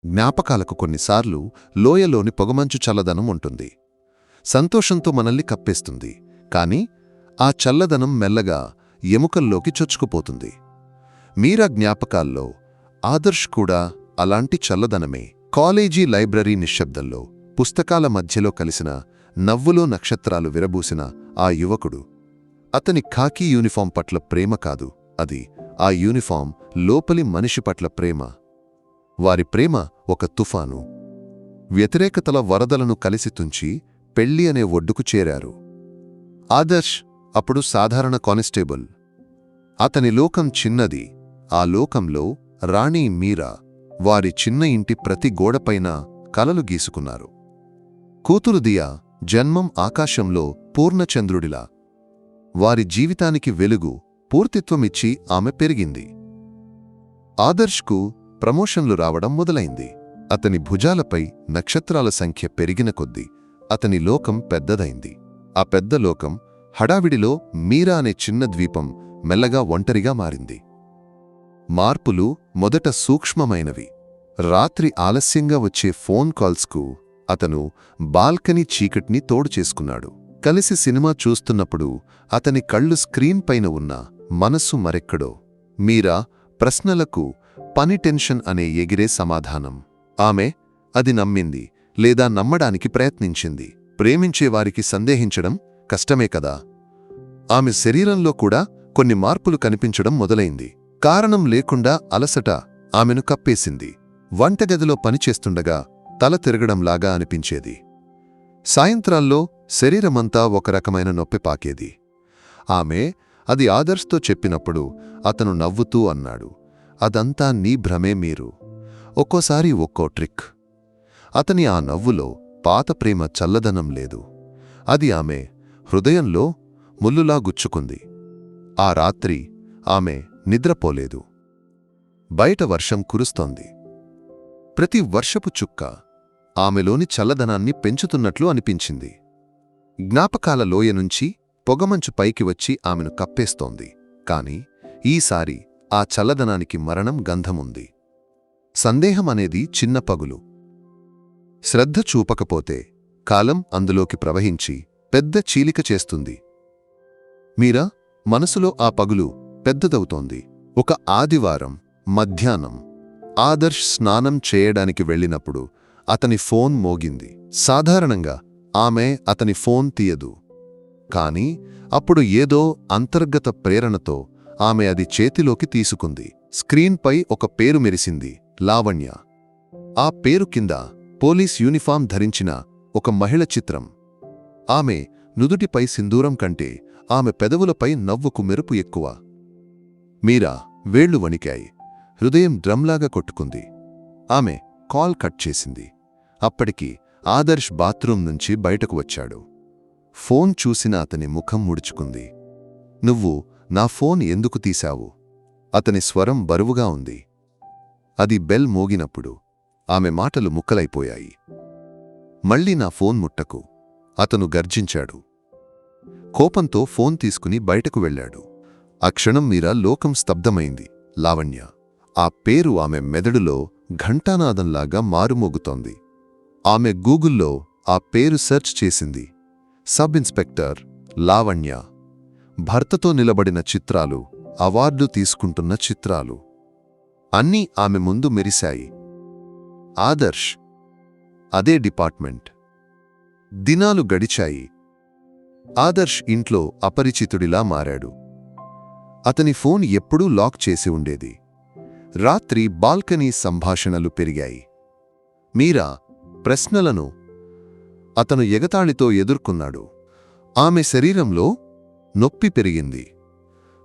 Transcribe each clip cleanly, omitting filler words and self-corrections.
జ్ఞాపకాలకు కొన్నిసార్లు లోయలోని పొగమంచు చల్లదనం ఉంటుంది. సంతోషంతో మనల్ని కప్పేస్తుంది, కాని ఆ చల్లదనం మెల్లగా ఎముకల్లోకి చొచ్చుకుపోతుంది. మీరా జ్ఞాపకాల్లో ఆదర్శ్ కూడా అలాంటి చల్లదనమే. కాలేజీ లైబ్రరీ నిశ్శబ్దంలో పుస్తకాల మధ్యలో కలిసిన నవ్వులో నక్షత్రాలు విరబూసిన ఆ యువకుడు. అతని ఖాకీ యూనిఫాం పట్ల ప్రేమ కాదు, అది ఆ యూనిఫాం లోపలి మనిషి పట్ల ప్రేమ. వారి ప్రేమ ఒక తుఫాను. వ్యతిరేకతల వరదలను కలిసి తుంచి పెళ్లి అనే ఒడ్డుకు చేరారు. ఆదర్శ్ అప్పుడు సాధారణ కానిస్టేబుల్. అతని లోకం చిన్నది. ఆ లోకంలో రాణి మీరా వారి చిన్న ఇంటి ప్రతి గోడపైన కలలు గీసుకున్నారు. కూతురు దియా జన్మం ఆకాశంలో పూర్ణచంద్రుడిలా. వారి జీవితానికి వెలుగు, పూర్తిత్వమిచ్చి ఆమె పెరిగింది. ఆదర్శ్కు ప్రమోషన్లు రావడం మొదలైంది. అతని భుజాలపై నక్షత్రాల సంఖ్య పెరిగిన కొద్దీ అతని లోకం పెద్దదైంది. ఆ పెద్ద లోకం హడావిడిలో మీరా అనే చిన్న ద్వీపం మెల్లగా ఒంటరిగా మారింది. మార్పులు మొదట సూక్ష్మమైనవి. రాత్రి ఆలస్యంగా వచ్చే ఫోన్ కాల్స్కు అతను బాల్కనీ చీకటిని తోడు చేసుకున్నాడు. కలిసి సినిమా చూస్తున్నప్పుడు అతని కళ్ళు స్క్రీన్ పైన ఉన్న మనస్సు మరెక్కడో. మీరా ప్రశ్నలకు పని టెన్షన్ అనే ఎగిరే సమాధానం. ఆమె అది నమ్మింది, లేదా నమ్మడానికి ప్రయత్నించింది. ప్రేమించేవారికి సందేహించడం కష్టమే కదా. ఆమె శరీరంలో కూడా కొన్ని మార్పులు కనిపించడం మొదలైంది. కారణం లేకుండా అలసట ఆమెను కప్పేసింది. వంటగదిలో పనిచేస్తుండగా తల తిరగడంలాగా అనిపించేది. సాయంత్రాల్లో శరీరమంతా ఒక రకమైన నొప్పి పాకేది. ఆమె అది ఆదర్శ్తో చెప్పినప్పుడు అతను నవ్వుతూ అన్నాడు, అదంతా నీ భ్రమే మీరు. ఒక్కోసారి ఒక్కో ట్రిక్. అతని ఆ నవ్వులో పాత ప్రేమ చల్లదనం లేదు. అది ఆమె హృదయంలో ముల్లులా గుచ్చుకుంది. ఆ రాత్రి ఆమె నిద్రపోలేదు. బయట వర్షం కురుస్తోంది. ప్రతి వర్షపు చుక్క ఆమెలోని చల్లదనాన్ని పెంచుతున్నట్లు అనిపించింది. జ్ఞాపకాల లోయ నుంచి పొగమంచు పైకి వచ్చి ఆమెను కప్పేస్తోంది. కాని ఈసారి ఆ చల్లదనానికి మరణం గంధముంది. సందేహం అనేది చిన్న పగులు. శ్రద్ధ చూపకపోతే కాలం అందులోకి ప్రవహించి పెద్ద చీలిక చేస్తుంది. మీరా మనసులో ఆ పగులు పెద్దదవుతోంది. ఒక ఆదివారం మధ్యాహ్నం ఆదర్శ్ స్నానం చేయడానికి వెళ్ళినప్పుడు అతని ఫోన్ మోగింది. సాధారణంగా ఆమె అతని ఫోన్ తీయదు. కాని అప్పుడు ఏదో అంతర్గత ప్రేరణతో ఆమె అది చేతిలోకి తీసుకుంది. స్క్రీన్పై ఒక పేరు మెరిసింది, లావణ్య. ఆ పేరు కింద పోలీస్ యూనిఫాం ధరించిన ఒక మహిళ చిత్రం. ఆమె నుదుటిపై సింధూరం కంటే ఆమె పెదవులపై నవ్వుకు మెరుపు ఎక్కువ. మీరా వేళ్లు వణికాయి. హృదయం డ్రమ్లాగా కొట్టుకుంది. ఆమె కాల్ కట్ చేసింది. అప్పటికి ఆదర్శ్ బాత్రూం నుంచి బయటకు వచ్చాడు. ఫోన్ చూసిన అతని ముఖం ముడుచుకుంది. నువ్వు నా ఫోన్ ఎందుకు తీశావు? అతని స్వరం బరువుగా ఉంది. అది బెల్ మోగినప్పుడు ఆమె మాటలు ముక్కలైపోయాయి. మళ్ళీ నా ఫోన్ ముట్టకు, అతను గర్జించాడు. కోపంతో ఫోన్ తీసుకుని బయటకు వెళ్ళాడు. ఆ క్షణం మీరా లోకం స్తబ్దమైంది. లావణ్య. ఆ పేరు ఆమె మెదడులో ఘంటానాదంలాగా మారుమోగుతోంది. ఆమె గూగుల్లో ఆ పేరు సెర్చ్ చేసింది. Sub inspector Lavanya. భర్తతో నిలబడిన చిత్రాలు, అవార్డు తీసుకుంటున్న చిత్రాలు అన్నీ ఆమె ముందు మెరిశాయి. ఆదర్శ్. అదే డిపార్ట్మెంట్. దినాలు గడిచాయి. ఆదర్శ్ ఇంట్లో అపరిచితుడిలా మారాడు. అతని ఫోన్ ఎప్పుడూ లాక్ చేసి ఉండేది. రాత్రి బాల్కనీ సంభాషణలు పెరిగాయి. మీరా ప్రశ్నలను అతను ఎగతాళితో ఎదుర్కొన్నాడు. ఆమె శరీరంలో నొప్పి పెరిగింది.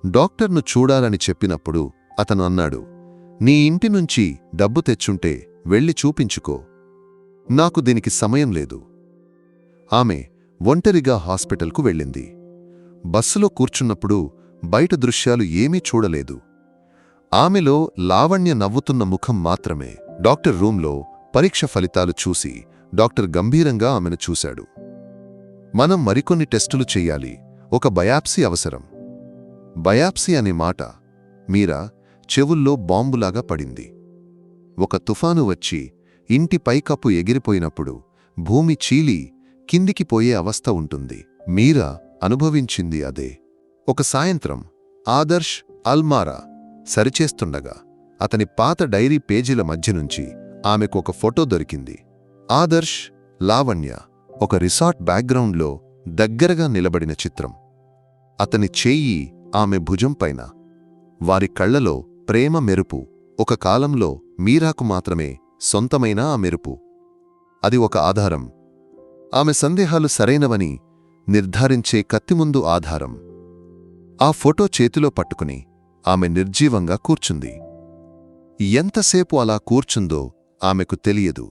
డాక్టర్ను చూడాలని చెప్పినప్పుడు అతను అన్నాడు, నీ ఇంటి నుంచి డబ్బు తెచ్చుంటే వెళ్ళి చూపించుకో. నాకు దీనికి సమయం లేదు. ఆమె ఒంటరిగా హాస్పిటల్కు వెళ్ళింది. బస్సులో కూర్చున్నప్పుడు బయట దృశ్యాలు ఏమీ చూడలేదు. ఆమెలో లావణ్య నవ్వుతున్న ముఖం మాత్రమే. డాక్టర్ రూంలో పరీక్ష ఫలితాలు చూసి డాక్టర్ గంభీరంగా ఆమెను చూశాడు. మనం మరికొన్ని టెస్టులు చెయ్యాలి. ఒక బయాప్సీ అవసరం. బయాప్సీ అనే మాట మీరా చెవుల్లో బాంబులాగా పడింది. ఒక తుఫాను వచ్చి ఇంటి పైకప్పు ఎగిరిపోయినప్పుడు భూమి చీలి కిందికి పోయే అవస్థ ఉంటుంది. మీరా అనుభవించింది అదే. ఒక సాయంత్రం ఆదర్శ్ అల్మారా సరిచేస్తుండగా అతని పాత డైరీ పేజీల మధ్యనుంచి ఆమెకు ఒక ఫోటో దొరికింది. ఆదర్శ్, లావణ్య ఒక రిసార్ట్ బ్యాక్గ్రౌండ్లో దగ్గరగా నిలబడిన చిత్రం. అతని చేయి ఆమె భుజంపైన. వారి కళ్లలో ప్రేమ మెరుపు. ఒక కాలంలో మీరాకు మాత్రమే సొంతమైన ఆ మెరుపు. అది ఒక ఆధారం. ఆమె సందేహాలు సరైనవని నిర్ధారించే కత్తిముందు ఆధారం. ఆ ఫోటో చేతిలో పట్టుకుని ఆమె నిర్జీవంగా కూర్చుంది. ఎంతసేపు అలా కూర్చుందో ఆమెకు తెలియదు.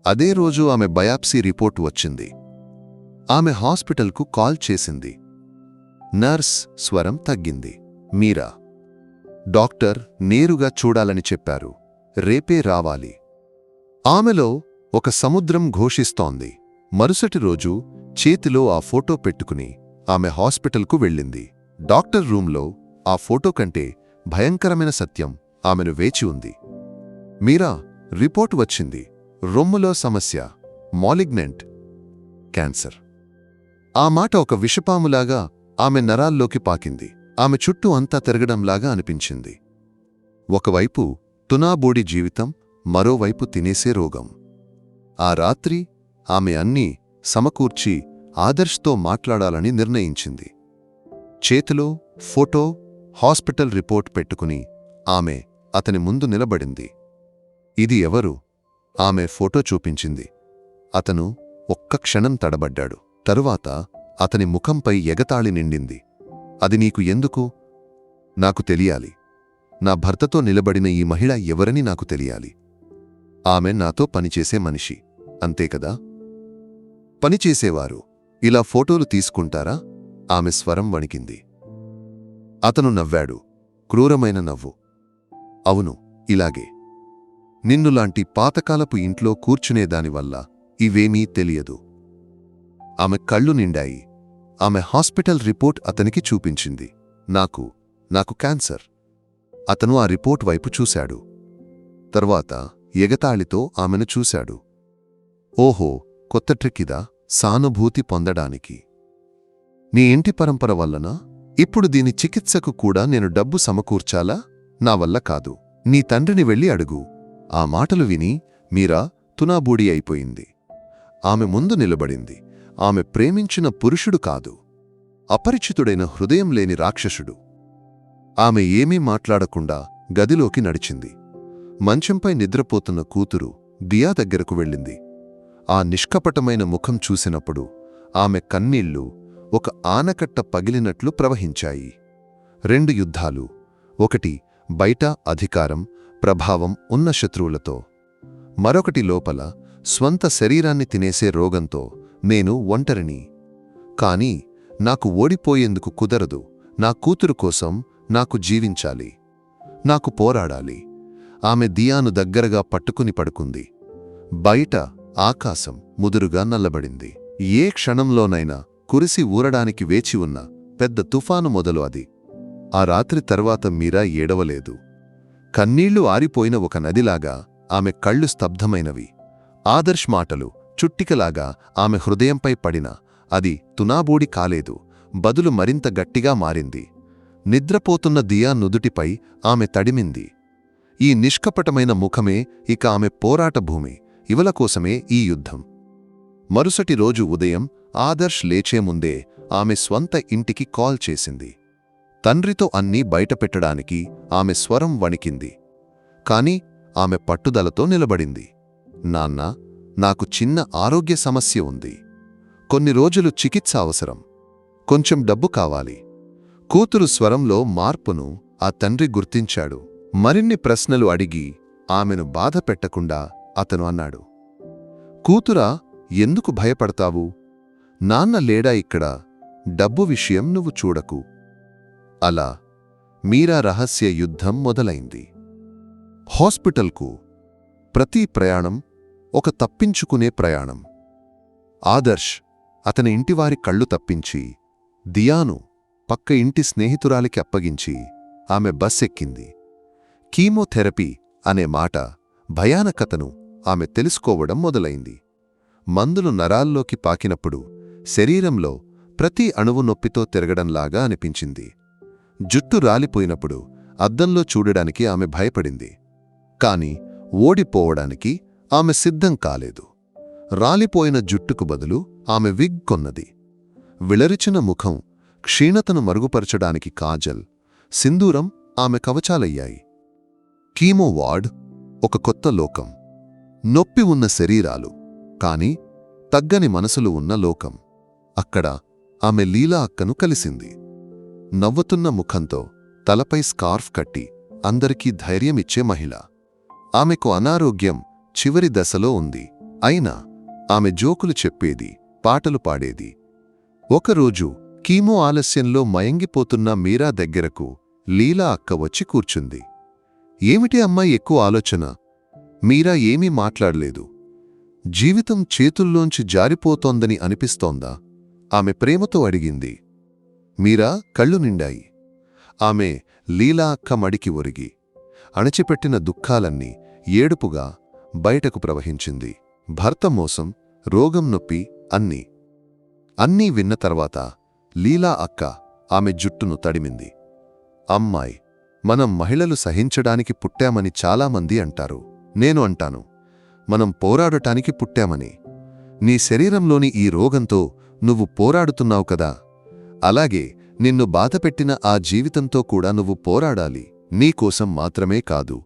అదే రోజు ఆమె బయాప్సీ రిపోర్టు వచ్చింది. ఆమె హాస్పిటల్కు కాల్ చేసింది. నర్స్ స్వరం తగ్గింది. మీరా. డాక్టర్ నేరుగా చూడాలని చెప్పారు. రేపే రావాలి. ఆమెలో ఒక సముద్రం ఘోషిస్తోంది. మరుసటి రోజు చేతిలో ఆ ఫోటో పెట్టుకుని ఆమె హాస్పిటల్కు వెళ్ళింది. డాక్టర్ రూంలో ఆ ఫోటో కంటే భయంకరమైన సత్యం ఆమెను వేచి ఉంది. మీరా, రిపోర్టు వచ్చింది. రొమ్ములో సమస్య, మాలిగ్నెంట్ క్యాన్సర్. ఆ మాట ఒక విషపాములాగా ఆమె నరాల్లోకి పాకింది. ఆమె చుట్టూ అంతా తిరగడంలాగా అనిపించింది. ఒకవైపు తునాబోడి జీవితం, మరోవైపు తినేసే రోగం. ఆ రాత్రి ఆమె అన్నీ సమకూర్చి ఆదర్శ్తో మాట్లాడాలని నిర్ణయించింది. చేతిలో ఫోటో, హాస్పిటల్ రిపోర్ట్ పెట్టుకుని ఆమె అతని ముందు నిలబడింది. ఇది ఎవరు? ఆమె ఫోటో చూపించింది. అతను ఒక్క క్షణం తడబడ్డాడు. తరువాత అతని ముఖంపై ఎగతాళి నిండింది. అది నీకు ఎందుకు? నాకు తెలియాలి. నా భర్తతో నిలబడిన ఈ మహిళ ఎవరని నాకు తెలియాలి. ఆమె నాతో పనిచేసే మనిషి, అంతేకదా? పనిచేసేవారు ఇలా ఫోటోలు తీసుకుంటారా? ఆమె స్వరం వణికింది. అతను నవ్వాడు, క్రూరమైన నవ్వు. అవును, ఇలాగే. నిన్నులాంటి పాతకాలపు ఇంట్లో కూర్చునేదానివల్ల ఇవేమీ తెలియదు. ఆమె కళ్ళు నిండాయి. ఆమె హాస్పిటల్ రిపోర్ట్ అతనికి చూపించింది. నాకు క్యాన్సర్. అతను ఆ రిపోర్ట్ వైపు చూశాడు. తర్వాత ఎగతాళితో ఆమెను చూశాడు. ఓహో, కొత్త ట్రిక్కిదా? సానుభూతి పొందడానికి. నీ ఇంటి పరంపర వల్లనా? ఇప్పుడు దీని చికిత్సకు కూడా నేను డబ్బు సమకూర్చాలా? నా వల్ల కాదు. నీ తండ్రిని వెళ్ళి అడుగు. ఆ మాటలు విని మీరా తునాబూడి అయిపోయింది. ఆమె ముందు నిలబడింది. ఆమె ప్రేమించిన పురుషుడు కాదు, అపరిచితుడైన హృదయం లేని రాక్షసుడు. ఆమె ఏమీ మాట్లాడకుండా గదిలోకి నడిచింది. మంచంపై నిద్రపోతున్న కూతురు దియా దగ్గరకు వెళ్ళింది. ఆ నిష్కపటమైన ముఖం చూసినప్పుడు ఆమె కన్నీళ్లు ఒక ఆనకట్ట పగిలినట్లు ప్రవహించాయి. 2 యుద్ధాలు, ఒకటి బయట అధికారం, ప్రభావం ఉన్న శత్రువులతో, మరొకటి లోపల స్వంత శరీరాన్ని తినేసే రోగంతో. నేను ఒంటరిని. కాని నాకు ఓడిపోయేందుకు కుదరదు. నా కూతురు కోసం నాకు జీవించాలి. నాకు పోరాడాలి. ఆమె దియాను దగ్గరగా పట్టుకుని పడుకుంది. బయట ఆకాశం ముదురుగా నల్లబడింది. ఏ క్షణంలోనైనా కురిసి ఊరడానికి వేచి ఉన్న పెద్ద తుఫాను మొదలు అది. ఆ రాత్రి తర్వాత మీరా ఏడవలేదు. కన్నీళ్లు ఆరిపోయిన ఒక నదిలాగా ఆమె కళ్ళు స్తబ్ధమైనవి. ఆదర్శ్ మాటలు చుట్టికలాగా ఆమె హృదయంపై పడినా అది తునాబూడి కాలేదు, బదులు మరింత గట్టిగా మారింది. నిద్రపోతున్న దియా నుదుటిపై ఆమె తడిమింది. ఈ నిష్కపటమైన ముఖమే ఇక ఆమె పోరాట భూమి. ఇవల కోసమే ఈ యుద్ధం. మరుసటి రోజు ఉదయం ఆదర్శ్ లేచే ముందే ఆమె స్వంత ఇంటికి కాల్ చేసింది. తండ్రితో అన్నీ బయటపెట్టడానికి ఆమె స్వరం వణికింది. కాని ఆమె పట్టుదలతో నిలబడింది. నాన్నా, నాకు చిన్న ఆరోగ్య సమస్య ఉంది. కొన్ని రోజులు చికిత్స అవసరం. కొంచెం డబ్బు కావాలి. కూతురు స్వరంలో మార్పును ఆ తండ్రి గుర్తించాడు. మరిన్ని ప్రశ్నలు అడిగి ఆమెను బాధ పెట్టకుండా అతను అన్నాడు, కూతురా, ఎందుకు భయపడతావు? నాన్న లేడా ఇక్కడ? డబ్బు విషయం నువ్వు చూడకు. అలా మీరా రహస్య యుద్ధం మొదలైంది. హాస్పిటల్కు ప్రతి ప్రయాణం ఒక తప్పించుకునే ప్రయాణం. ఆదర్శ్ అతని ఇంటివారి కళ్ళు తప్పించి దియాను పక్క ఇంటి స్నేహితురాలికి అప్పగించి ఆమె బస్ ఎక్కింది. కీమోథెరపీ అనే మాట భయానకతను ఆమె తెలుసుకోవడం మొదలైంది. మందులు నరాల్లోకి పాకినప్పుడు శరీరంలో ప్రతి అణువు నొప్పితో తిరగడంలాగా అనిపించింది. జుట్టు రాలిపోయినప్పుడు అద్దంలో చూడడానికి ఆమె భయపడింది. కాని ఓడిపోవడానికి ఆమె సిద్ధం కాలేదు. రాలిపోయిన జుట్టుకు బదులు ఆమె విగ్ కొన్నది. విళరిచిన ముఖం క్షీణతను మరుగుపరచడానికి కాజల్, సింధూరం ఆమె కవచాలయ్యాయి. కీమో వార్డ్ ఒక కొత్త లోకం. నొప్పి ఉన్న శరీరాలు, కాని తగ్గని మనసులు ఉన్న లోకం. అక్కడ ఆమె లీలా అక్కను కలిసింది. నవ్వుతున్న ముఖంతో, తలపై స్కార్ఫ్ కట్టి అందరికీ ధైర్యమిచ్చే మహిళ. ఆమెకు అనారోగ్యం చివరి దశలో ఉంది. అయినా ఆమె జోకులు చెప్పేది, పాటలు పాడేది. ఒకరోజు కీమో ఆలస్యంలో మయంగిపోతున్న మీరా దగ్గరకు లీలా అక్క వచ్చి కూర్చుంది. ఏమిటి అమ్మాయి ఎక్కువ ఆలోచన? మీరా ఏమీ మాట్లాడలేదు. జీవితం చేతుల్లోంచి జారిపోతోందని అనిపిస్తోందా? ఆమె ప్రేమతో అడిగింది. మీరా కళ్ళు నిండాయి. ఆమె లీలా అక్క మడికి ఒరిగి అణచిపెట్టిన దుఃఖాలన్నీ ఏడుపుగా బయటకు ప్రవహించింది. భర్త మోసం, రోగం, నొప్పి అన్నీ విన్న తర్వాత లీలా అక్క ఆమె జుట్టును తడిమింది. అమ్మాయి, మనం మహిళలు సహించడానికి పుట్టామని చాలామంది అంటారు. నేను అంటాను, మనం పోరాడటానికి పుట్టామని. నీ శరీరంలోని ఈ రోగంతో నువ్వు పోరాడుతున్నావు కదా, అలాగే నిన్ను బాధపెట్టిన ఆ జీవితంతో కూడా నువ్వు పోరాడాలి. నీకోసం మాత్రమే కాదు,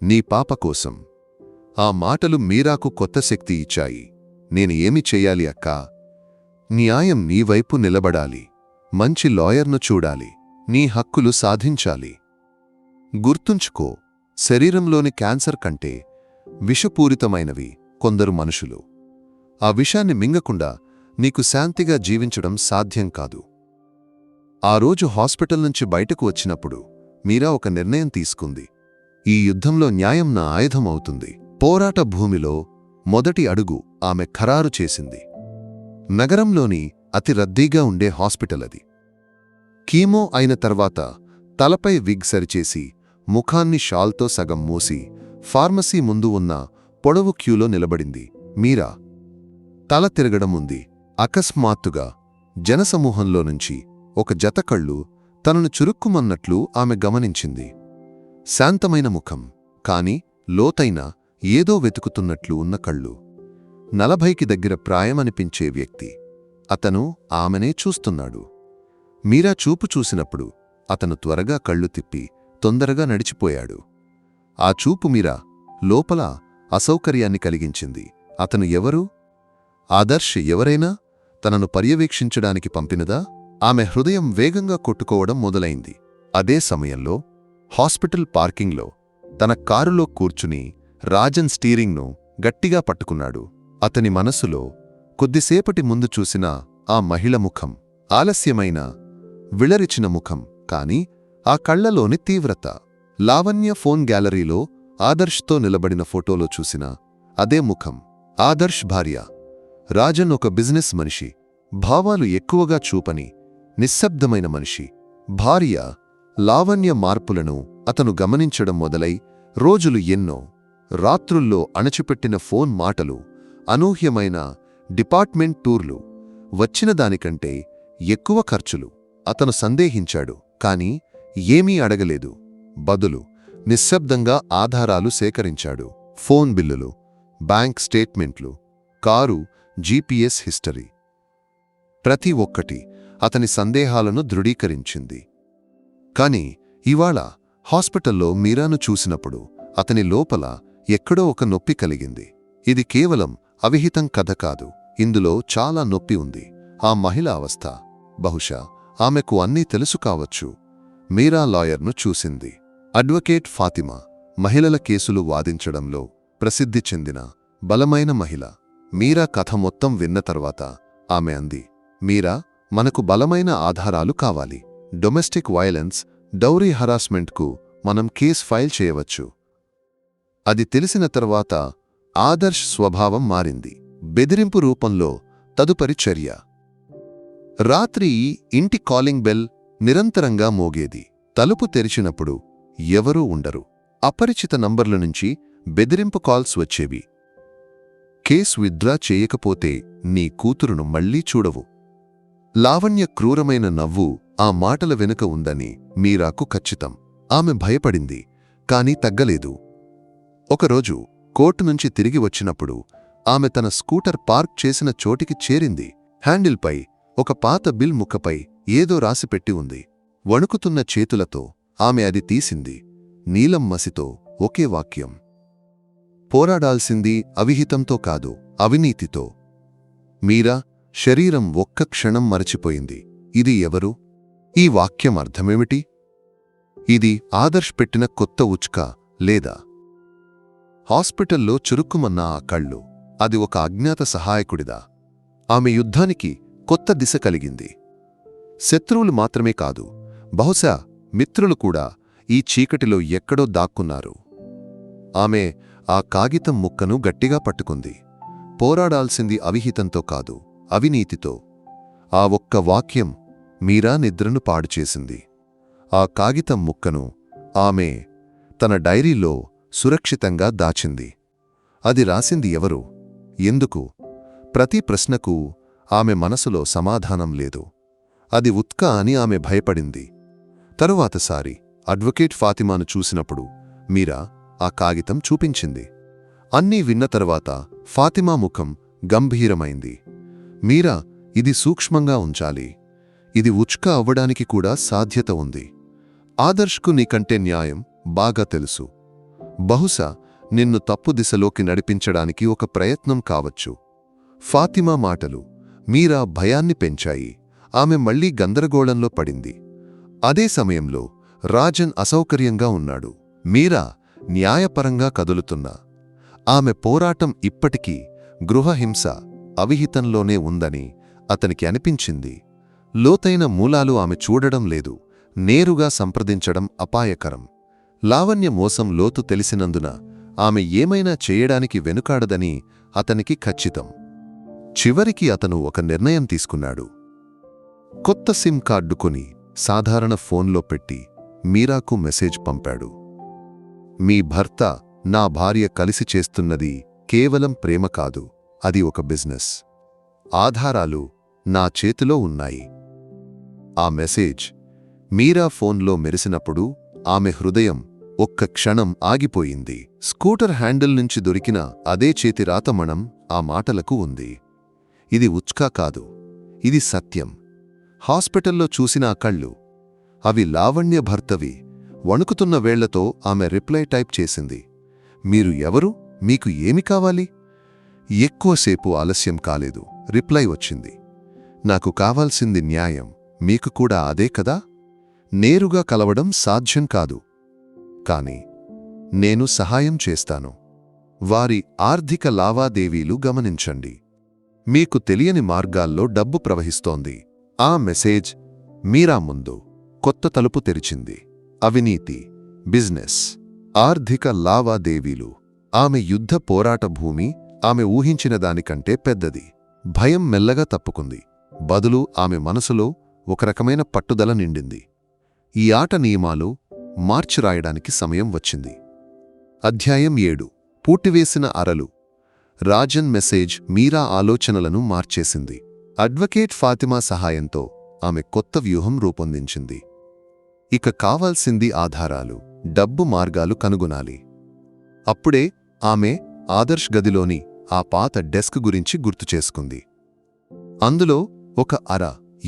నీ పాప కోసం. ఆ మాటలు మీరాకు కొత్త శక్తి ఇచ్చాయి. నేను ఏమి చెయ్యాలి అక్కా? న్యాయం నీ వైపు నిలబడాలి. మంచి లాయర్ను చూడాలి. నీ హక్కులు సాధించాలి. గుర్తుంచుకో, శరీరంలోని క్యాన్సర్ కంటే విషపూరితమైనవి కొందరు మనుషులు. ఆ విషాన్ని మింగకుండా నీకు శాంతిగా జీవించడం సాధ్యం కాదు. ఆ రోజు హాస్పిటల్ నుంచి బయటకు వచ్చినప్పుడు మీరా ఒక నిర్ణయం తీసుకుంది. ఈ యుద్ధంలో న్యాయం నా ఆయుధం అవుతుంది. పోరాట భూమిలో మొదటి అడుగు ఆమె ఖరారు చేసింది. నగరంలోని అతి రద్దీగా ఉండే హాస్పిటల్ అది. కీమో అయిన తర్వాత తలపై విగ్ సరిచేసి, ముఖాన్ని షాల్తో సగం మూసి ఫార్మసీ ముందు ఉన్న పొడవు క్యూలో నిలబడింది మీరా. తల తిరగడం ఉంది. అకస్మాత్తుగా జనసమూహంలో నుంచి ఒక జత కళ్ళు తనను చురుక్కుమన్నట్లు ఆమె గమనించింది. శాంతమైన ముఖం, కాని లోతైన ఏదో వెతుకుతున్నట్లు ఉన్న కళ్ళు. 40కి దగ్గర ప్రాయమనిపించే వ్యక్తి. అతను ఆమెనే చూస్తున్నాడు. మీరా చూపు చూసినప్పుడు అతను త్వరగా కళ్ళు తిప్పి తొందరగా నడిచిపోయాడు. ఆ చూపు మీరా లోపల అసౌకర్యాన్ని కలిగించింది. అతను ఎవరు? ఆదర్శ్ ఎవరైనా తనను పర్యవేక్షించడానికి పంపినదా? ఆమె హృదయం వేగంగా కొట్టుకోవడం మొదలైంది. అదే సమయంలో హాస్పిటల్ పార్కింగ్లో తన కారులో కూర్చుని రాజన్ స్టీరింగ్ను గట్టిగా పట్టుకున్నాడు. అతని మనసులో కొద్దిసేపటి ముందు చూసిన ఆ మహిళ ముఖం, ఆలస్యమైన విళరిచిన ముఖం, కాని ఆ కళ్లలోని తీవ్రత. లావణ్య ఫోన్ గ్యాలరీలో ఆదర్శ్తో నిలబడిన ఫోటోలో చూసిన అదే ముఖం. ఆదర్శ్ భార్య. రాజన్ ఒక బిజినెస్ మనిషి, భావాలు ఎక్కువగా చూపని నిశ్శబ్దమైన మనిషి. భార్య లావణ్య మార్పులను అతను గమనించడం మొదలై రోజులు ఎన్నో. రాత్రుల్లో అణచిపెట్టిన ఫోన్ మాటలు, అనూహ్యమైన డిపార్ట్మెంట్ టూర్లు, వచ్చిన దానికంటే ఎక్కువ ఖర్చులు. అతను సందేహించాడు, కాని ఏమీ అడగలేదు. బదులు నిశ్శబ్దంగా ఆధారాలు సేకరించాడు. ఫోన్ బిల్లులు, బ్యాంక్ స్టేట్మెంట్లు, కారు జీపీఎస్ హిస్టరీ. ప్రతి ఒక్కటి అతని సందేహాలను దృఢీకరించింది. కాని ఇవాళ హాస్పిటల్లో మీరాను చూసినప్పుడు అతని లోపల ఎక్కడో ఒక నొప్పి కలిగింది. ఇది కేవలం అవిహితం కథ కాదు, ఇందులో చాలా నొప్పి ఉంది. ఆ మహిళ అవస్థ. బహుశా ఆమెకు అన్నీ తెలుసు కావచ్చు. మీరా లాయర్ను చూసింది. అడ్వకేట్ ఫాతిమా. మహిళల కేసులు వాదించడంలో ప్రసిద్ధి చెందిన బలమైన మహిళ. మీరా కథ మొత్తం విన్న తర్వాత ఆమె అంది, మీరా, మనకు బలమైన ఆధారాలు కావాలి. డొమెస్టిక్ వైలెన్స్, డౌరీ హరాస్మెంట్కు మనం కేస్ ఫైల్ చేయవచ్చు. అది తెలిసిన తర్వాత ఆదర్శ్ స్వభావం మారింది. బెదిరింపు రూపంలో తదుపరి చర్య. రాత్రి ఇంటి కాలింగ్ బెల్ నిరంతరంగా మోగేది. తలుపు తెరిచినప్పుడు ఎవరూ ఉండరు. అపరిచిత నంబర్ల నుంచి బెదిరింపు కాల్స్ వచ్చేవి. కేస్ విత్డ్రా చేయకపోతే నీ కూతురును మళ్లీ చూడవు. లావణ్య క్రూరమైన నవ్వు ఆ మాటల వెనుక ఉందని మీరాకు ఖచ్చితం. ఆమె భయపడింది, కాని తగ్గలేదు. ఒకరోజు కోర్టు నుంచి తిరిగి వచ్చినప్పుడు ఆమె తన స్కూటర్ పార్క్ చేసిన చోటికి చేరింది. హ్యాండిల్పై ఒక పాత బిల్ ముక్కపై ఏదో రాసిపెట్టి ఉంది. వణుకుతున్న చేతులతో ఆమె అది తీసింది. నీలం మసితో ఒకే వాక్యం: పోరాడాల్సింది అవిహితంతో కాదు, అవినీతితో. మీరా శరీరం ఒక్క క్షణం మరచిపోయింది. ఇది ఎవరు? ఈ వాక్యం అర్థమేమిటి? ఇది ఆదర్శ్ పెట్టిన కొత్త ఉచ్క లేదా? హాస్పిటల్లో చురుక్కుమన్న ఆ కళ్ళు, అది ఒక అజ్ఞాత సహాయకుడిదా? ఆమె యుద్ధానికి కొత్త దిశ కలిగింది. శత్రువులు మాత్రమే కాదు, బహుశా మిత్రులు కూడా ఈ చీకటిలో ఎక్కడో దాక్కున్నారు. ఆమె ఆ కాగితం ముక్కను గట్టిగా పట్టుకుంది. పోరాడాల్సింది అవిహితంతో కాదు, అవినీతితో. ఆ ఒక్క వాక్యం మీరా నిద్రను పాడుచేసింది. ఆ కాగితం ముక్కను ఆమె తన డైరీలో సురక్షితంగా దాచింది. అది రాసింది ఎవరు? ఎందుకు? ప్రతి ప్రశ్నకు ఆమె మనసులో సమాధానం లేదు. అది ఉత్క అని ఆమె భయపడింది. తరువాతసారి అడ్వకేట్ ఫాతిమాను చూసినప్పుడు మీరా ఆ కాగితం చూపించింది. అన్నీ విన్న తరువాత ఫాతిమా ముఖం గంభీరమైంది. మీరా, ఇది సూక్ష్మంగా ఉంచాలి. ఇది ఉచ్క అవ్వడానికి కూడా సాధ్యత ఉంది. ఆదర్శ్కు నీకంటే న్యాయం బాగా తెలుసు. బహుశా నిన్ను తప్పు దిశలోకి నడిపించడానికి ఒక ప్రయత్నం కావచ్చు. ఫాతిమా మాటలు మీరా భయాన్ని పెంచాయి. ఆమె మళ్లీ గందరగోళంలో పడింది. అదే సమయంలో రాజన్ అసౌకర్యంగా ఉన్నాడు. మీరా న్యాయపరంగా కదులుతున్నా ఆమె పోరాటం ఇప్పటికీ గృహహింస, అవిహితంలోనే ఉందని అతనికి అనిపించింది. లోతైన మూలాలు ఆమె చూడడం లేదు. నేరుగా సంప్రదించడం అపాయకరం. లావణ్య మోసం లోతు తెలిసినందున ఆమె ఏమైనా చేయడానికి వెనుకాడదని అతనికి ఖచ్చితం. చివరికి అతను ఒక నిర్ణయం తీసుకున్నాడు. కొత్త సిమ్ కార్డు కొని సాధారణ ఫోన్లో పెట్టి మీరాకు మెసేజ్ పంపాడు. మీ భర్త, నా భార్య కలిసి చేస్తున్నది కేవలం ప్రేమ కాదు, అది ఒక బిజినెస్. ఆధారాలు నా చేతిలో ఉన్నాయి. ఆ మెసేజ్ మీరా ఫోన్లో మెరిసినప్పుడు ఆమె హృదయం ఒక్క క్షణం ఆగిపోయింది. స్కూటర్ హ్యాండిల్ నుంచి దొరికిన అదే చేతి రాతమణం ఆ మాటలకు ఉంది. ఇది ఉచ్కా కాదు, ఇది సత్యం. హాస్పిటల్లో చూసిన ఆ కళ్ళు, అవి లావణ్య భర్తవి. వణుకుతున్న వేళ్లతో ఆమె రిప్లై టైప్ చేసింది. మీరు ఎవరు? మీకు ఏమి కావాలి? ఎక్కువసేపు ఆలస్యం కాలేదు. రిప్లై వచ్చింది. నాకు కావాల్సింది న్యాయం. మీకు కూడా అదే కదా? నేరుగా కలవడం సాధ్యం కాదు, కాని నేను సహాయం చేస్తాను. వారి ఆర్థిక లావాదేవీలు గమనించండి. మీకు తెలియని మార్గాల్లో డబ్బు ప్రవహిస్తోంది. ఆ మెసేజ్ మీరా ముందు కొత్త తలుపు తెరిచింది. అవినీతి, బిజినెస్, ఆర్థిక లావాదేవీలు. ఆమె యుద్ధ పోరాట భూమి ఆమె ఊహించిన దానికంటే పెద్దది. భయం మెల్లగా తప్పుకుంది. బదులు ఆమె మనసులో ఒక రకమైన పట్టుదల నిండింది. ఈ ఆట నియమాలు మార్చి రాయడానికి సమయం వచ్చింది. అధ్యాయం 7. పూటివేసిన అరలు. రాజన్ మెసేజ్ మీరా ఆలోచనలను మార్చేసింది. అడ్వకేట్ ఫాతిమా సహాయంతో ఆమె కొత్త వ్యూహం రూపొందించింది. ఇక కావాల్సింది ఆధారాలు, డబ్బు మార్గాలు కనుగొనాలి. అప్పుడే ఆమె ఆదర్శ్ గదిలోని ఆ పాత డెస్క్ గురించి గుర్తుచేసుకుంది. అందులో ఒక అర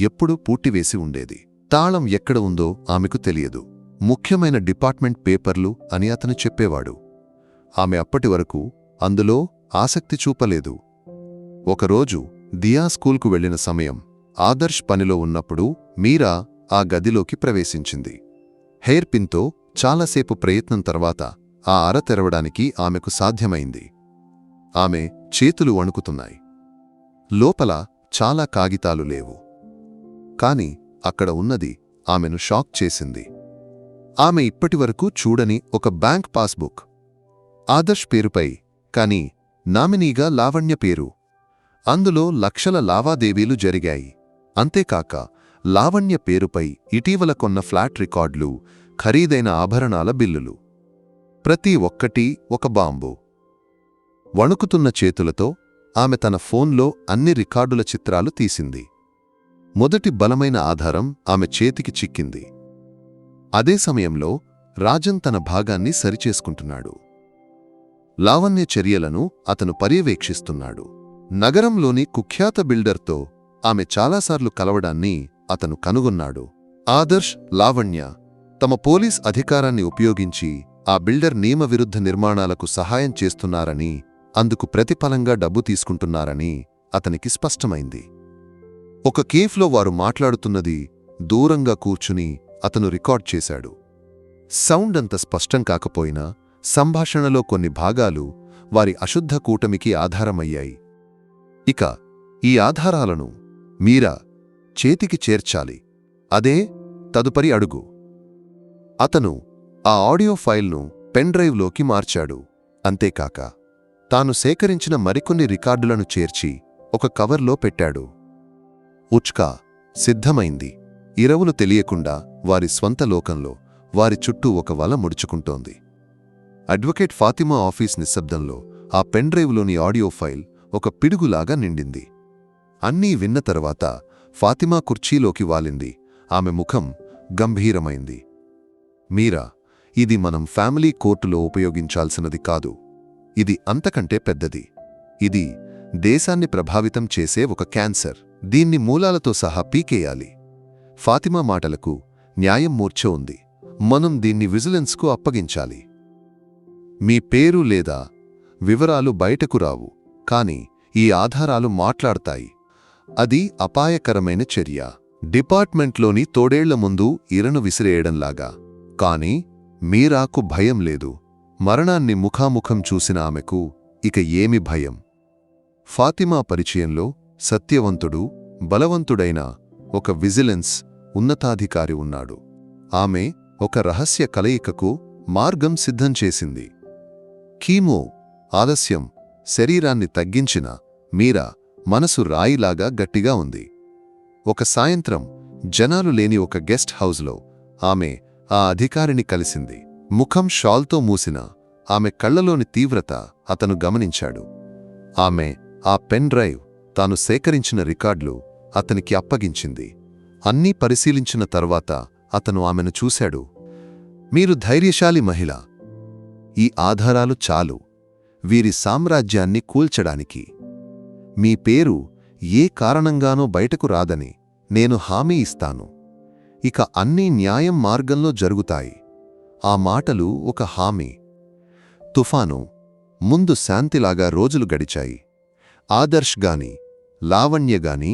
ఎప్పుడూ పూటివేసి ఉండేది. తాళం ఎక్కడ ఉందో ఆమెకు తెలియదు. ముఖ్యమైన డిపార్ట్మెంట్ పేపర్లు అని అతను చెప్పేవాడు. ఆమె అప్పటివరకు అందులో ఆసక్తి చూపలేదు. ఒకరోజు దియా స్కూల్కు వెళ్లిన సమయం, ఆదర్శ్ పనిలో ఉన్నప్పుడు మీరా ఆ గదిలోకి ప్రవేశించింది. హెయిర్ పిన్తో చాలాసేపు ప్రయత్నం తర్వాత ఆ అర తెరవడానికి ఆమెకు సాధ్యమైంది. ఆమె చేతులు వణుకుతున్నాయి. లోపల చాలా కాగితాలు లేవు. కాని అక్కడ ఉన్నది ఆమెను షాక్ చేసింది. ఆమె ఇప్పటివరకు చూడని ఒక బ్యాంక్ పాస్బుక్. ఆదర్శ్ పేరుపై, కాని నామినీగా లావణ్య పేరు. అందులో లక్షల లావాదేవీలు జరిగాయి. అంతేకాక లావణ్య పేరుపై ఇటీవల కొన్న ఫ్లాట్ రికార్డులు, ఖరీదైన ఆభరణాల బిల్లులు. ప్రతి ఒక్కటీ ఒక బాంబు. వణుకుతున్న చేతులతో ఆమె తన ఫోన్లో అన్ని రికార్డుల చిత్రాలు తీసింది. మొదటి బలమైన ఆధారం ఆమె చేతికి చిక్కింది. అదే సమయంలో రాజన్ తన భాగాన్ని సరిచేసుకుంటున్నాడు. లావణ్య చర్యలను అతను పర్యవేక్షిస్తున్నాడు. నగరంలోని కుఖ్యాత బిల్డర్తో ఆమె చాలాసార్లు కలవడాన్ని అతను కనుగొన్నాడు. ఆదర్శ్, లావణ్య తమ పోలీస్ అధికారాన్ని ఉపయోగించి ఆ బిల్డర్ నియమవిరుద్ధ నిర్మాణాలకు సహాయం చేస్తున్నారని, అందుకు ప్రతిఫలంగా డబ్బు తీసుకుంటున్నారని అతనికి స్పష్టమైంది. ఒక కేఫ్లో వారు మాట్లాడుతున్నది దూరంగా కూర్చుని అతను రికార్డ్ చేశాడు. సౌండ్ అంత స్పష్టం కాకపోయినా సంభాషణలో కొన్ని భాగాలు వారి అశుద్ధ కూటమికి ఆధారమయ్యాయి. ఇక ఈ ఆధారాలను మీరా చేతికి చేర్చాలి. అదే తదుపరి అడుగు. అతను ఆ ఆడియో ఫైల్ను పెన్డ్రైవ్లోకి మార్చాడు. అంతేకాక తాను సేకరించిన మరికొన్ని రికార్డులను చేర్చి ఒక కవర్లో పెట్టాడు. ఉచ్కా సిద్ధమైంది. ఇరవులు తెలియకుండా వారి స్వంత లోకంలో వారి చుట్టూ ఒక వల ముడుచుకుంటోంది. అడ్వకేట్ ఫాతిమా ఆఫీస్ నిశ్శబ్దంలో ఆ పెన్డ్రైవ్లోని ఆడియో ఫైల్ ఒక పిడుగులాగా నిండింది. అన్నీ విన్న తర్వాత ఫాతిమా కుర్చీలోకి వాలింది. ఆమె ముఖం గంభీరమైంది. మీరా, ఇది మనం ఫ్యామిలీ కోర్టులో ఉపయోగించాల్సినది కాదు. ఇది అంతకంటే పెద్దది. ఇది దేశాన్ని ప్రభావితం చేసే ఒక క్యాన్సర్. దీన్ని మూలాలతో సహా పీకేయాలి. ఫాతిమా మాటలకు న్యాయం మూర్ఛ ఉంది. మనం దీన్ని విజిలెన్స్కు అప్పగించాలి. మీ పేరు లేదా వివరాలు బయటకు రావు, కాని ఈ ఆధారాలు మాట్లాడతాయి. అది అపాయకరమైన చర్య. డిపార్ట్మెంట్లోని తోడేళ్ల ముందు ఇరను విసిరేయడంలాగా. కాని మీరాకు భయం లేదు. మరణాన్ని ముఖాముఖం చూసిన ఆమెకు ఇక ఏమి భయం? ఫాతిమా పరిచయంలో సత్యవంతుడు, బలవంతుడైన ఒక విజిలెన్స్ ఉన్నతాధికారి ఉన్నాడు. ఆమె ఒక రహస్య కలయికకు మార్గం సిద్ధం చేసింది. కీమో ఆలస్యం శరీరాన్ని తగ్గించిన మీరా మనసు రాయిలాగా గట్టిగా ఉంది. ఒక సాయంత్రం జనాలు లేని ఒక గెస్ట్ హౌస్లో ఆమె ఆ అధికారిని కలిసింది. ముఖం షాల్తో మూసిన ఆమె కళ్లలోని తీవ్రత అతను గమనించాడు. ఆమె ఆ పెన్ డ్రైవ్, తాను సేకరించిన రికార్డులు అతనికి అప్పగించింది. అన్నీ పరిశీలించిన తర్వాత అతను ఆమెను చూశాడు. మీరు ధైర్యశాలి మహిళ. ఈ ఆధారాలు చాలు వీరి సామ్రాజ్యాన్ని కూల్చడానికి. మీ పేరు ఏ కారణంగానో బయటకు రాదని నేను హామీ ఇస్తాను. ఇక అన్నీ న్యాయం మార్గంలో జరుగుతాయి. ఆ మాటలు ఒక హామీ. తుఫాను ముందు శాంతిలాగా రోజులు గడిచాయి. ఆదర్శ్ గాని లావణ్యగాని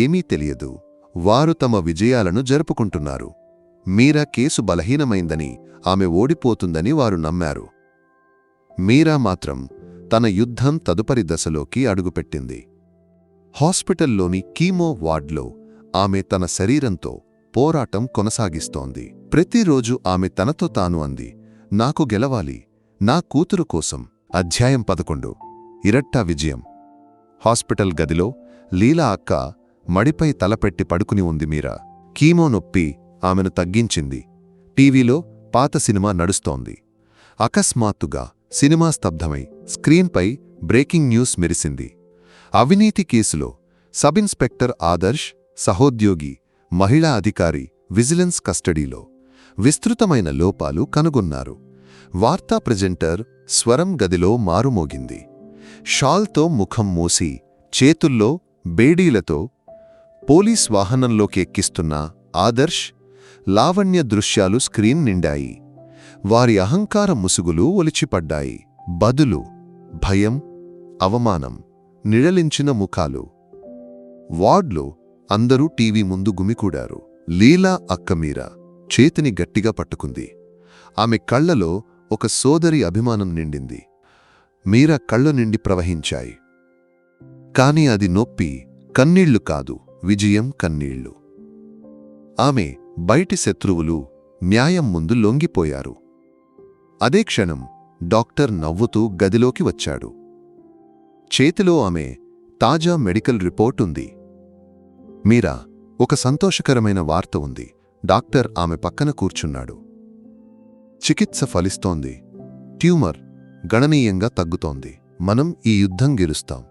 ఏమీ తెలియదు. వారు తమ విజయాలను జరుపుకుంటున్నారు. మీరా కేసు బలహీనమైందని, ఆమె ఓడిపోతుందని వారు నమ్మారు. మీరా మాత్రం తన యుద్ధం తదుపరి దశలోకి అడుగుపెట్టింది. హాస్పిటల్లోని కీమో వార్డ్లో ఆమె తన శరీరంతో పోరాటం కొనసాగిస్తోంది. ప్రతిరోజు ఆమె తనతో తాను అంది, నాకు గెలవాలి, నా కూతురు కోసం. అధ్యాయం 11. ఇరట్టా విజయం. హాస్పిటల్ గదిలో లీలా అక్క మడిపై తలపెట్టి పడుకుని ఉంది. మీరా కీమో నొప్పి ఆమెను తగ్గించింది. టీవీలో పాత సినిమా నడుస్తోంది. అకస్మాత్తుగా సినిమా స్తబ్దమై స్క్రీన్పై బ్రేకింగ్ న్యూస్ మెరిసింది. అవినీతి కేసులో సబ్ ఇన్స్పెక్టర్ ఆదర్శ్, సహోద్యోగి, మహిళా అధికారి విజిలెన్స్ కస్టడీలో. విస్తృతమైన లోపాలు కనుగొన్నారు. వార్తా ప్రెజెంటర్ స్వరం గదిలో మారుమోగింది. షాల్తో ముఖం మూసి, చేతుల్లో బేడీలతో పోలీస్ వాహనంలోకి ఎక్కిస్తున్న ఆదర్శ్, లావణ్య దృశ్యాలు స్క్రీన్ నిండాయి. వారి అహంకార ముసుగులు ఒలిచిపడ్డాయి. బదులు భయం, అవమానం, నిഴలించిన ముఖాలు. వార్డ్లో అందరూ టీవీ ముందు గుమికూడారు. లీలా అక్క మీరా చేతిని గట్టిగా పట్టుకుంది. ఆమె కళ్లలో ఒక సోదరి అభిమానం నిండింది. మీరా కళ్ళ నిండి ప్రవహించాయి. కాని అది నొప్పి, కన్నీళ్లు కాదు, విజయం కన్నీళ్లు. ఆమె బయటి శత్రువులు న్యాయం ముందు లొంగిపోయారు. అదే క్షణం డాక్టర్ నవ్వుతూ గదిలోకి వచ్చాడు. చేతిలో ఆమె తాజా మెడికల్ రిపోర్ట్ ఉంది. మీరా, ఒక సంతోషకరమైన వార్త ఉంది. డాక్టర్ ఆమె పక్కన కూర్చున్నాడు. చికిత్స ఫలిస్తోంది. ట్యూమర్ గణనీయంగా తగ్గుతోంది. మనం ఈ యుద్ధం గెలుస్తాం.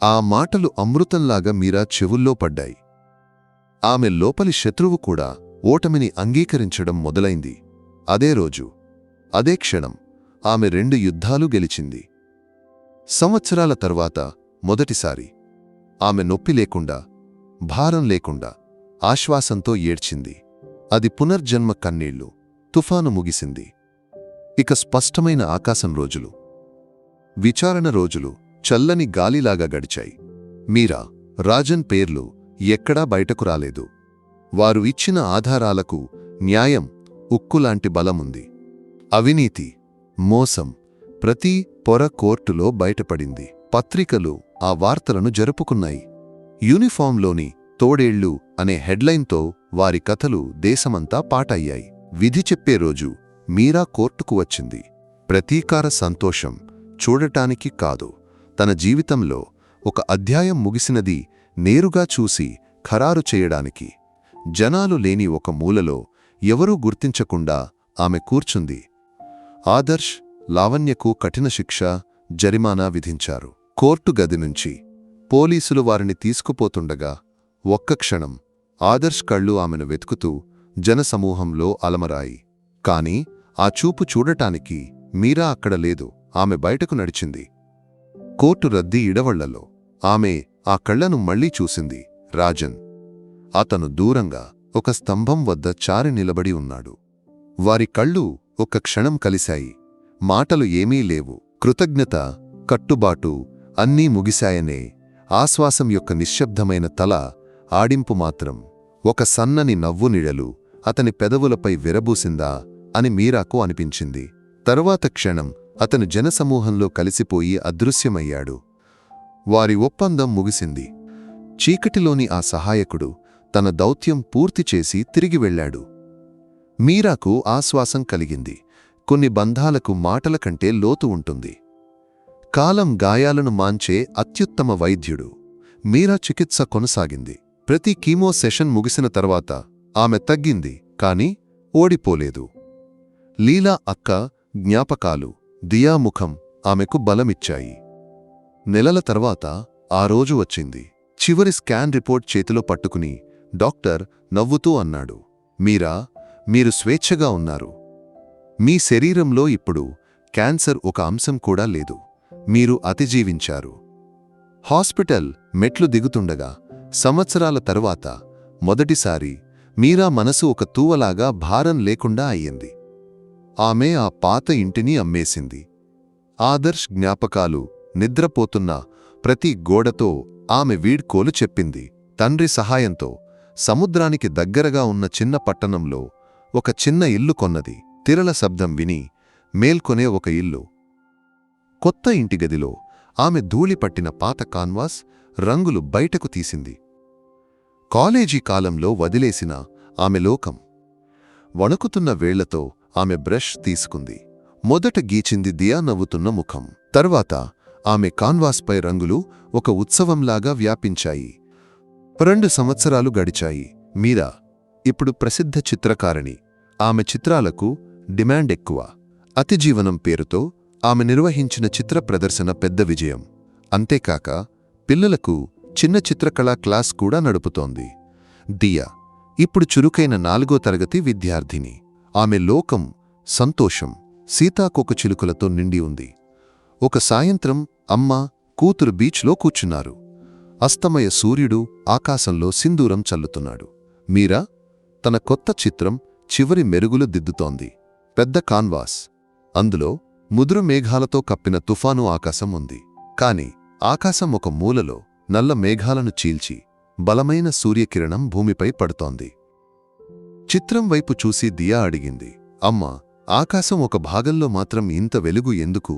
ఆ మాటలు అమృతంలాగా మీరా చెవుల్లో పడ్డాయి. ఆమె లోపలి శత్రువు కూడా ఓటమిని అంగీకరించడం మొదలైంది. అదే రోజు, అదే క్షణం ఆమె 2 యుద్ధాలు గెలిచింది. సంవత్సరాల తర్వాత మొదటిసారి ఆమె నొప్పి లేకుండా, భారం లేకుండా ఆశ్వాసంతో ఏడ్చింది. అది పునర్జన్మ కన్నీళ్లు. తుఫాను ముగిసింది. ఇక స్పష్టమైన ఆకాశం రోజులు, విచారణ రోజులు చల్లని గాలిలాగా గడిచాయి. మీరా, రాజన్ పేర్లు ఎక్కడా బయటకు రాలేదు. వారు ఇచ్చిన ఆధారాలకు న్యాయం ఉక్కులాంటి బలముంది. అవినీతి, మోసం ప్రతి పొర కోర్టులో బయటపడింది. పత్రికలు ఆ వార్తలను జరుపుకున్నాయి. యూనిఫాంలోని తోడేళ్లు అనే హెడ్లైన్తో వారి కథలు దేశమంతా పాటయ్యాయి. విధి చెప్పే రోజు మీరా కోర్టుకు వచ్చింది. ప్రతీకార సంతోషం చూడటానికి కాదు, తన జీవితంలో ఒక అధ్యాయం ముగిసినది నేరుగా చూసి ఖరారు చేయడానికి. జనాలు లేని ఒక మూలలో ఎవరూ గుర్తించకుండా ఆమె కూర్చుంది. ఆదర్శ్, లావణ్యకు కఠిన శిక్ష, జరిమానా విధించారు. కోర్టు గది నుంచి పోలీసులు వారిని తీసుకుపోతుండగా ఒక్క క్షణం ఆదర్శ్ కళ్ళు ఆమెను వెతుకుతూ జనసమూహంలో అలమరాయి. కాని ఆ చూపు చూడటానికి మీరా అక్కడ లేదు. ఆమె బయటకు నడిచింది. కోర్టు రద్దీ ఇడవళ్లలో ఆమె ఆ కళ్లను మళ్లీ చూసింది. రాజన్. అతను దూరంగా ఒక స్తంభం వద్ద చారి నిలబడి ఉన్నాడు. వారి కళ్ళు ఒక్క క్షణం కలిశాయి. మాటలు ఏమీ లేవు. కృతజ్ఞత, కట్టుబాటు అన్నీ ముగిశాయనే. ఆశ్వాసం యొక్క నిశ్శబ్దమైన తల ఆడింపు మాత్రం. ఒక సన్నని నవ్వు నిഴలు అతని పెదవులపై విరబూసిందా అని మీరాకు అనిపించింది. తరువాత క్షణం అతను జనసమూహంలో కలిసిపోయి అదృశ్యమయ్యాడు. వారి ఒప్పందం ముగిసింది. చీకటిలోని ఆ సహాయకుడు తన దౌత్యం పూర్తి చేసి తిరిగి వెళ్లాడు. మీరాకు ఆశ్వాసం కలిగింది. కొన్ని బంధాలకు మాటల కంటే లోతు ఉంటుంది. కాలం గాయాలను మాంచే అత్యుత్తమ వైద్యుడు. మీరా చికిత్స కొనసాగింది. ప్రతి కీమో సెషన్ ముగిసిన తర్వాత ఆమె తగ్గింది, కాని ఓడిపోలేదు. లీలా అక్క జ్ఞాపకాలు, దియా ముఖం ఆమెకు బలమిచ్చాయి. నెలల తర్వాత ఆ రోజు వచ్చింది. చివరి స్కాన్ రిపోర్ట్ చేతిలో పట్టుకుని డాక్టర్ నవ్వుతూ అన్నాడు, మీరా, మీరు స్వేచ్ఛగా ఉన్నారు. మీ శరీరంలో ఇప్పుడు క్యాన్సర్ ఒక అంశం కూడా లేదు. మీరు అతిజీవించారు. హాస్పిటల్ మెట్లు దిగుతుండగా సంవత్సరాల తరువాత మొదటిసారి మీరా మనసు ఒక తూవలాగా భారం లేకుండా అయ్యింది. ఆమె ఆ పాత ఇంటిని అమ్మేసింది. ఆదర్శ్ జ్ఞాపకాలు నిద్రపోతున్న ప్రతి గోడతో ఆమె వీడ్కోలు చెప్పింది. తండ్రి సహాయంతో సముద్రానికి దగ్గరగా ఉన్న చిన్న పట్టణంలో ఒక చిన్న ఇల్లు కొన్నది. తిరల శబ్దం విని మేల్కొనే ఒక ఇల్లు. కొత్త ఇంటిగదిలో ఆమె ధూళిపట్టిన పాత కాన్వాస్ రంగులు బయటకు తీసింది. కాలేజీ కాలంలో వదిలేసిన ఆమె లోకం. వణుకుతున్న వేళ్లతో ఆమె బ్రష్ తీసుకుంది. మొదట గీచింది దియా నవ్వుతున్న ముఖం. తర్వాత ఆమె కాన్వాస్పై రంగులు ఒక ఉత్సవంలాగా వ్యాపించాయి. 2 సంవత్సరాలు గడిచాయి. మీరా ఇప్పుడు ప్రసిద్ధ చిత్రకారిణి. ఆమె చిత్రాలకు డిమాండ్ ఎక్కువ. అతిజీవనం పేరుతో ఆమె నిర్వహించిన చిత్ర ప్రదర్శన పెద్ద విజయం. అంతేకాక పిల్లలకు చిన్న చిత్రకళా క్లాస్ కూడా నడుపుతోంది. దియా ఇప్పుడు చురుకైన 4వ తరగతి విద్యార్థిని. ఆమె లోకం సంతోషం, సీతాకోకచిలుకలతో నిండి ఉంది. ఒక సాయంత్రం అమ్మ, కూతురు బీచ్లో కూర్చున్నారు. అస్తమయ సూర్యుడు ఆకాశంలో సింధూరం చల్లుతున్నాడు. మీరా తన కొత్త చిత్రం చివరి మెరుగులు దిద్దుతోంది. పెద్ద కాన్వాస్, అందులో ముదురు మేఘాలతో కప్పిన తుఫాను ఆకాశం ఉంది. కాని ఆకాశం ఒక మూలలో నల్ల మేఘాలను చీల్చి బలమైన సూర్యకిరణం భూమిపై పడుతోంది. చిత్రం వైపు చూసి దియా అడిగింది, అమ్మా, ఆకాశం ఒక భాగంలో మాత్రం ఇంత వెలుగు ఎందుకు?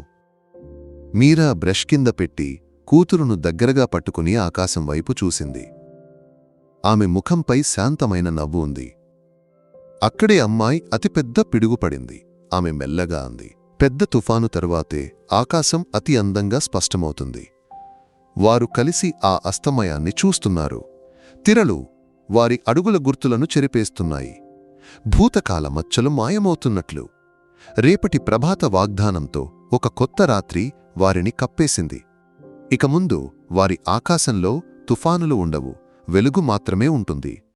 మీరా బ్రష్ కింద పెట్టి కూతురును దగ్గరగా పట్టుకుని ఆకాశం వైపు చూసింది. ఆమె ముఖంపై శాంతమైన నవ్వు ఉంది. అక్కడే అమ్మాయి అతిపెద్ద పిడుగుపడింది. ఆమె మెల్లగా అంది, పెద్ద తుఫాను తరువాతే ఆకాశం అతి అందంగా స్పష్టమవుతుంది. వారు కలిసి ఆ అస్తమయాన్ని చూస్తున్నారు. తిరలు వారి అడుగుల గుర్తులను చెరిపేస్తున్నాయి. భూతకాల మచ్చలు మాయమవుతున్నట్లు. రేపటి ప్రభాత వాగ్దానంతో ఒక కొత్త రాత్రి వారిని కప్పేసింది. ఇక ముందు వారి ఆకాశంలో తుఫానులు ఉండవు, వెలుగు మాత్రమే ఉంటుంది.